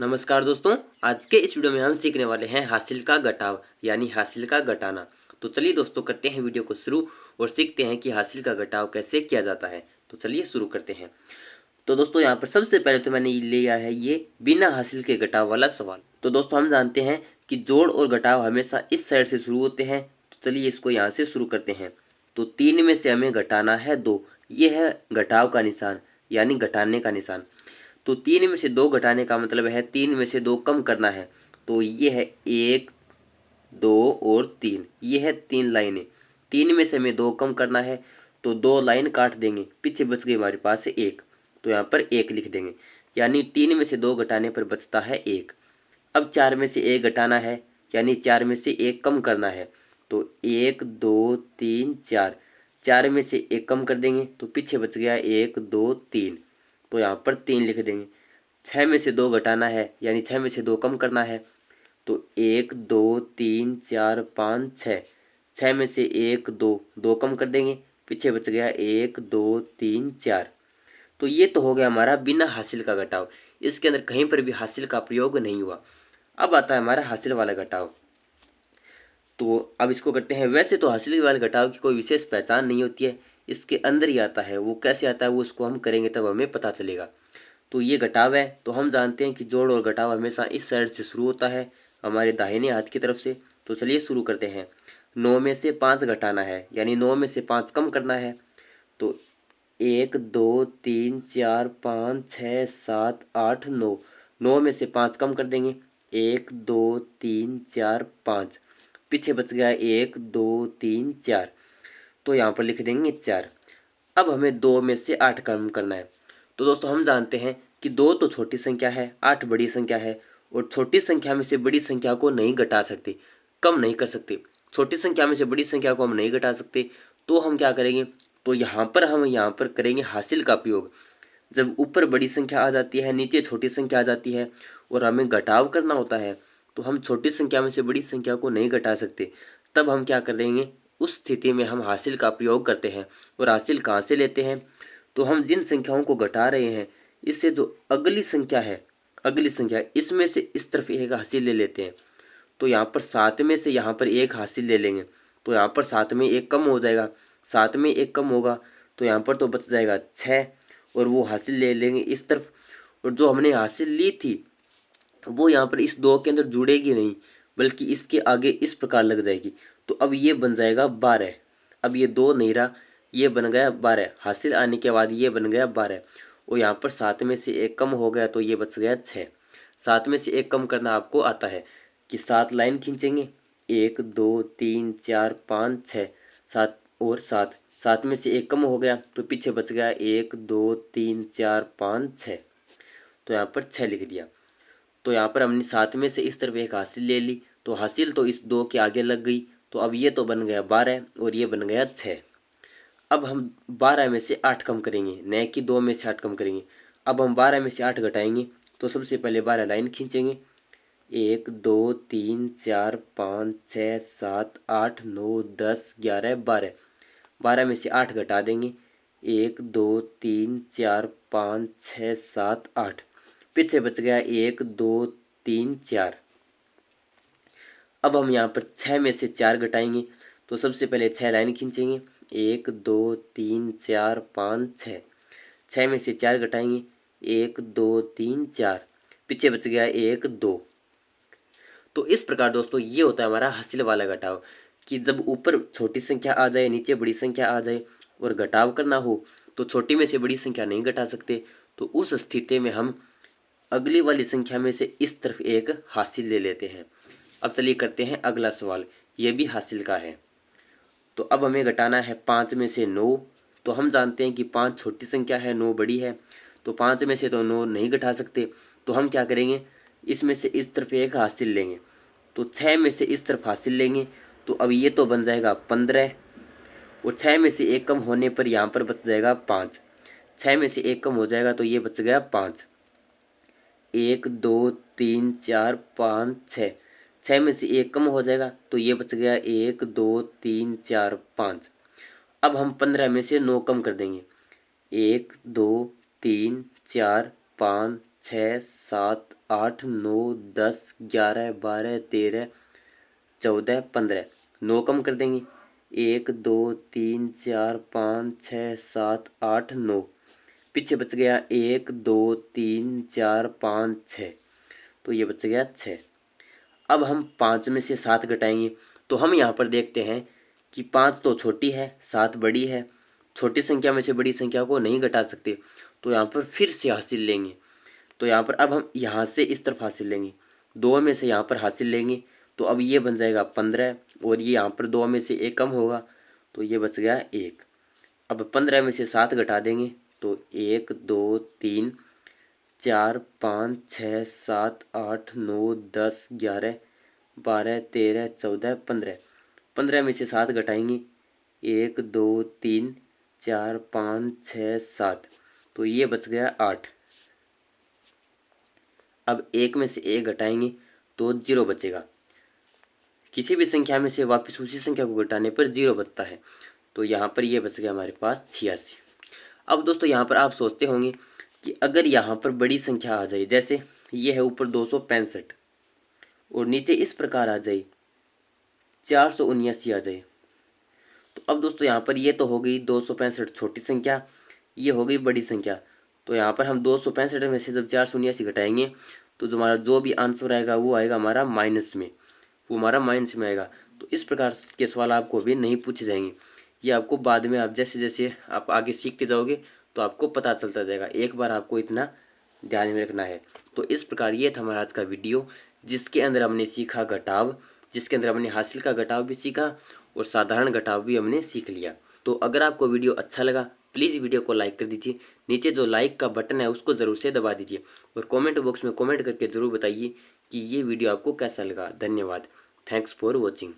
नमस्कार दोस्तों। आज के इस वीडियो में हम सीखने वाले हैं हासिल का घटाव यानी हासिल का घटाना। तो चलिए दोस्तों करते हैं वीडियो को शुरू और सीखते हैं कि हासिल का घटाव कैसे किया जाता है। तो चलिए शुरू करते हैं। तो दोस्तों यहाँ पर सबसे पहले तो मैंने लिया है ये बिना हासिल के घटाव वाला सवाल। तो दोस्तों हम जानते हैं कि जोड़ और घटाव हमेशा इस साइड से शुरू होते हैं। तो चलिए इसको यहाँ से शुरू करते हैं। तो 3 में से हमें घटाना है 2, ये है घटाव का निशान यानी घटाने का निशान। तो 3 में से 2 घटाने का मतलब है 3 में से 2 कम करना है। तो ये है 1, 2 और 3, ये है 3 लाइनें। 3 में से हमें 2 कम करना है तो 2 लाइन काट देंगे, पीछे बच गई हमारे पास 1, तो यहाँ पर 1 लिख देंगे। यानी 3 में से 2 घटाने पर बचता है 1। अब 4 में से 1 घटाना है यानी 4 में से 1 कम करना है। तो 1, 2, 3, 4, 4 में से 1 कम कर देंगे तो पीछे बच गया 1, 2, 3, तो यहाँ पर 3 लिख देंगे। 6 में से 2 घटाना है यानी 6 में से 2 कम करना है। तो 1, 2, 3, 4, 5, 6, 6 में से 1, 2, 2 कम कर देंगे, पीछे बच गया 1, 2, 3, 4। तो ये तो हो गया हमारा बिना हासिल का घटाव। इसके अंदर कहीं पर भी हासिल का प्रयोग नहीं हुआ। अब आता है हमारा हासिल वाला घटाव। तो अब इसको करते हैं। वैसे तो हासिल वाले घटाव की कोई विशेष पहचान नहीं होती है, इसके अंदर ही आता है। वो कैसे आता है वो उसको हम करेंगे तब हमें पता चलेगा। तो ये घटाव है। तो हम जानते हैं कि जोड़ और घटाव हमेशा इस साइड से शुरू होता है, हमारे दाहिने हाथ की तरफ से। तो चलिए शुरू करते हैं। 9 में से 5 घटाना है यानी 9 में से 5 कम करना है। तो 1, 2, 3, 4, 5, 6, 7, 8, 9, 9 में से 5 कम कर देंगे। 1, 2, 3, 4, 5, पीछे बच गया 1, 2, 3, 4, तो यहाँ पर लिख देंगे 4। अब हमें 2 में से 8 कम करना है। तो दोस्तों हम जानते हैं कि 2 तो छोटी संख्या है, 8 बड़ी संख्या है, और छोटी संख्या में से बड़ी संख्या को नहीं घटा सकते, कम नहीं कर सकते। छोटी संख्या में से बड़ी संख्या को हम नहीं घटा सकते, तो हम क्या करेंगे, तो हम यहाँ पर करेंगे हासिल का प्रयोग। जब ऊपर बड़ी संख्या आ जाती है, नीचे छोटी संख्या आ जाती है और हमें घटाव करना होता है, तो हम छोटी संख्या में से बड़ी संख्या को नहीं घटा सकते। तब हम क्या कर देंगे, उस स्थिति में हम हासिल का प्रयोग करते हैं। और हासिल कहाँ से लेते हैं, तो हम जिन संख्याओं को घटा रहे हैं इससे जो अगली संख्या है, अगली संख्या इसमें से इस तरफ एक हासिल ले लेते हैं। तो यहाँ पर 7 में से यहाँ पर एक हासिल ले लेंगे, तो यहाँ पर 7 में एक कम हो जाएगा। 7 में एक कम होगा तो यहाँ पर तो बच जाएगा 6, और वो हासिल ले लेंगे इस तरफ। और जो हमने हासिल ली थी वो यहाँ पर इस 2 के अंदर जुड़ेगी नहीं, बल्कि इसके आगे इस प्रकार लग जाएगी। तो अब ये बन जाएगा 12। अब ये 2 नहीं रहा, ये बन गया 12। हासिल आने के बाद ये बन गया 12, और यहाँ पर 7 में से एक कम हो गया तो ये बच गया 6। 7 में से एक कम करना आपको आता है कि 7 लाइन खींचेंगे, 1, 2, 3, 4, 5, 6, 7 और 7। 7 में से एक कम हो गया तो पीछे बच गया 1, 2, 3, 4, 5, 6, तो यहाँ पर 6 लिख दिया। तो यहाँ पर हमने 7 में से इस तरफ एक हासिल ले ली, तो हासिल तो इस 2 के आगे लग गई, तो अब ये तो बन गया 12 और ये बन गया 6। अब हम 12 में से 8 कम करेंगे, न कि 2 में से 8 कम करेंगे। अब हम 12 में से 8 घटाएंगे, तो सबसे पहले 12 लाइन खींचेंगे, 1, 2, 3, 4, 5, 6, 7, 8, 9, 10, 11, 12। 12 में से 8 घटा देंगे, 1, 2, 3, 4, 5, 6, 7, 8, पीछे बच गया 1, 2, 3, 4। अब हम यहाँ पर 6 में से 4 घटाएंगे, तो सबसे पहले 6 लाइन खींचेंगे, 1, 2, 3, 4, 5, 6, 6 में से 4 घटाएंगे, 1, 2, 3, 4, पीछे बच गया 1, 2। तो इस प्रकार दोस्तों ये होता है हमारा हासिल वाला घटाव, कि जब ऊपर छोटी संख्या आ जाए, नीचे बड़ी संख्या आ जाए और घटाव करना हो, तो छोटी में से बड़ी संख्या नहीं घटा सकते, तो उस स्थिति में हम अगली वाली संख्या में से इस तरफ एक हासिल ले लेते हैं। अब चलिए करते हैं अगला सवाल, ये भी हासिल का है। तो अब हमें घटाना है 5 में से 9। तो हम जानते हैं कि 5 छोटी संख्या है, 9 बड़ी है, तो 5 में से तो 9 नहीं घटा सकते। तो हम क्या करेंगे, इसमें से इस तरफ एक हासिल लेंगे, तो 6 में से इस तरफ हासिल लेंगे, तो अब ये तो बन जाएगा 15, और 6 में से एक कम होने पर यहाँ पर बच जाएगा 5। 6 में से एक कम हो जाएगा तो ये बच गया 5। 1, 2, 3, 4, 5, 6, 6 में से एक कम हो जाएगा तो ये बच गया 1, 2, 3, 4, 5। अब हम 15 में से 9 कम कर देंगे, 1, 2, 3, 4, 5, 6 7 8 9 10 11 12 13 14 15। 9 कम कर देंगे, 1 2 3 4 5 6 7 8 9। पीछे बच गया 1 2 3 4 5 6, तो ये बच गया 6। अब हम 5 में से 7 घटाएंगे, तो हम यहाँ पर देखते हैं कि 5 तो छोटी है, 7 बड़ी है। छोटी संख्या में से बड़ी संख्या को नहीं घटा सकते, तो यहाँ पर फिर से हासिल लेंगे। तो यहाँ पर अब हम यहाँ से इस तरफ हासिल लेंगे, 2 में से यहाँ पर हासिल लेंगे, तो अब ये बन जाएगा 15, और ये यहाँ पर 2 में से 1 कम होगा, तो ये बच गया 1। अब 15 में से 7 घटा देंगे, तो 1 2 3 4 5 6 7 8 9 10 11 12 13 14 15। 15 में से 7 घटाएंगे, 1 2 3 4 5 6 7, तो ये बच गया 8। अब 1 में से 1 घटाएंगे तो 0 बचेगा। किसी भी संख्या में से वापस उसी संख्या को घटाने पर 0 बचता है, तो यहाँ पर ये बच गया हमारे पास 86। अब दोस्तों यहाँ पर आप सोचते होंगे कि अगर यहाँ पर बड़ी संख्या आ जाए, जैसे ये है ऊपर 265 और नीचे इस प्रकार आ जाए 479 आ जाए, तो अब दोस्तों यहाँ पर ये तो हो गई 265 छोटी संख्या, ये हो गई बड़ी संख्या। तो यहाँ पर हम 265 में से जब 479 घटाएंगे, तो जो हमारा जो भी आंसर आएगा वो आएगा हमारा माइनस में, वो हमारा माइनस में आएगा। तो इस प्रकार के सवाल आपको अभी नहीं पूछे जाएंगे, ये आपको बाद में आप जैसे जैसे आप आगे सीखते जाओगे तो आपको पता चलता जाएगा। एक बार आपको इतना ध्यान में रखना है। तो इस प्रकार ये था हमारा आज का वीडियो, जिसके अंदर हमने सीखा घटाव, जिसके अंदर हमने हासिल का घटाव भी सीखा और साधारण घटाव भी हमने सीख लिया। तो अगर आपको वीडियो अच्छा लगा, प्लीज़ वीडियो को लाइक कर दीजिए। नीचे जो लाइक का बटन है उसको ज़रूर से दबा दीजिए, और कमेंट बॉक्स में कमेंट करके ज़रूर बताइए कि ये वीडियो आपको कैसा लगा। धन्यवाद। Thanks for watching.